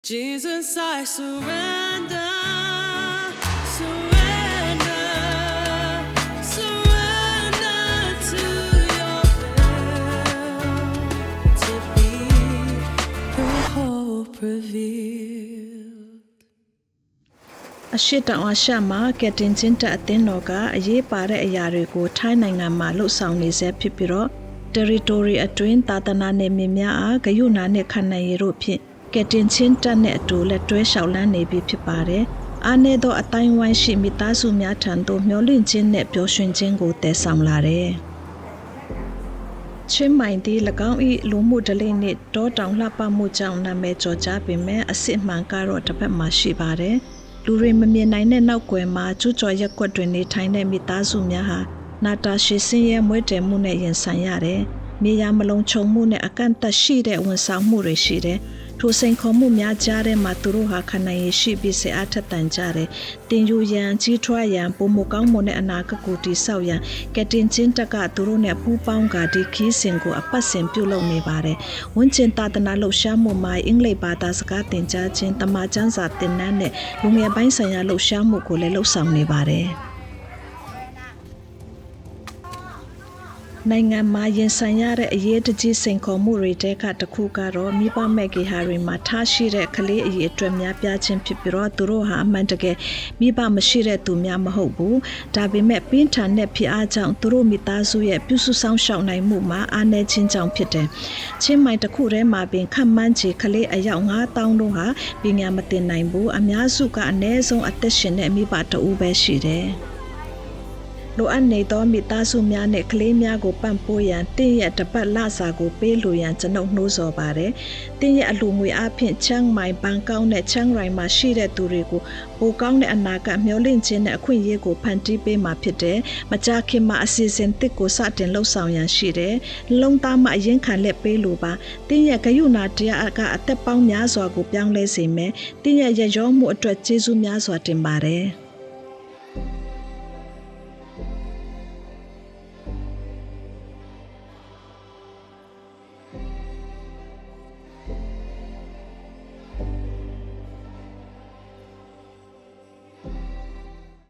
Jesus, I surrender, surrender, surrender to your will, to be your hope revealed. အရှိတောင်အရှမှာကက်တင်ချင်းတက်အသင်းတော်ကအရေးပါတဲ့အရာတွေကိုထိုင်းနိုင်ငံမှာလှုပ်ဆောင်နေဆဲဖြစ်ပြီးတော့ territory အတွင်းသာသနာနယ်မြေများအားဂယုဏနဲ့ခံနိုင်ရတို့ဖြင့်ကက်တင်ချင်းတက်နဲ့အတူလက်တွဲလျှောက်လန်းနေပြီဖြစ်ပါတယ်။အားနည်းသောအတိုင်းဝိုင်းရှိမိသားစုများထံသို့မျှော်လင့်ခြင်းနဲ့ပျော်ရွှင်ခြင်းကိုတည်ဆောင်လာတယ်။ချင်းမိုင်ဒီ၎င်း၏လူမှုဒလိနှင့်တောတောင်လှပမှုကြောင့်နာမည်ကျော်ကြားပေမဲ့အစစ်မှန်ကတော့တစ်ဖက်မှာရှိပါတယ်။လူတွေမမြင်နိုင်တဲ့နောက်ွယ်မှာကျူးကျော်ရက်ကွက်တွင်နေထိုင်တဲ့မိသားစုများဟာနာတာရှည်စင်းရဲမွဲတယ်မှုနဲ့ရင်ဆိုင်ရတယ်။မြေယာမလုံးချုံမှုနဲ့အကန့်အသတ်ရှိတဲ့ဝန်ဆောင်မှုတွေရှိတယ်။ထိုစိန်ခေါ်မှုများကြားထဲမှာသူတို့ဟာခန္ဓာရည်ရှိပြီးစေအားထက်သန်ကြတယ်။တင်ယူရန်ကြီးထွားရန်ပုံမကောင်းမွန်တဲ့အနာဂတ်ကိုတည်ဆောက်ရန်ကက်တင်ချင်းတက်ကသူတို့နဲ့ပူးပေါင်းကဒီခီးစဉ်ကိုအပတ်စဉ်ပြုလုပ်နေပါတယ်။ဝန်ကျင်သာသနာလှုပ်ရှားမှုမှာအင်္ဂလိပ်ဘာသာစကားသင်ကြားခြင်းတမန်ကျမ်းစာသင်တန်းနဲ့လူငယ်ပိုင်းဆိုင်ရာလှုပ်ရှားမှုကိုလည်းလှုပ်ဆောင်နေပါတယ်။နိုင်ငံမှာရင်ဆိုင်ရတဲ့အရေးတကြီးစိန်ခေါ်မှုတွေတဲကတစ်ခုကတော့မိဘမဲ့ကေဟာတွေမှာထားရှိတဲ့ကလေးအရေးအတွက်များပြားခြင်းဖြစ်ပြီးတော့သူတို့ဟာအမှန်တကယ်မိဘမရှိတဲ့သူများမဟုတ်ဘူးဒါပေမဲ့ပြင်းထန်တဲ့ဖြစ်အားကြောင့်သူတို့မိသားစုရဲ့ပြုစုဆောင်ရှောက်နိုင်မှုမှာအားနည်းခြင်းကြောင့်ဖြစ်တယ်ချင်းမိုင်တစ်ခုထဲမှာပင်ခန့်မှန်းချေကလေးအယောက်9000တို့ဟာပညာမသင်နိုင်ဘူးအများစုကအနည်းဆုံးအသက်ရှင်တဲ့မိဘတအူးပဲရှိတယ်လိုအပ်နေသောမိသားစုများနဲ့ကလေးများကိုပံ့ပိုးရန်တင်းရဲ့တပတ်လစာကိုပေးလိုရန်ကျွန်ုပ်နှိုးဆော်ပါတယ်။တင်းရဲ့အလူငွေအဖြစ်ချမ်းမိုင်ဘန်ကောက်နဲ့ချမ်းရိုင်မှာရှိတဲ့သူတွေကိုပိုကောင်းတဲ့အနာဂတ်မျှော်လင့်ခြင်းနဲ့အခွင့်အရေးကိုဖန်တီးပေးမှာဖြစ်တယ်။မကြာခင်မှာအစီအစဉ်တစ်ကိုစတင်လှုပ်ဆောင်ရန်ရှိတယ်။လုံးသားမှအရင်ခံလက်ပေးလိုပါ။တင်းရဲ့ဂယုဏတရားကအသက်ပေါင်းများစွာကိုပြောင်းလဲစေမယ်။တင်းရဲ့ရရောမှုအတွက်ကျေးဇူးများစွာတင်ပါတယ်။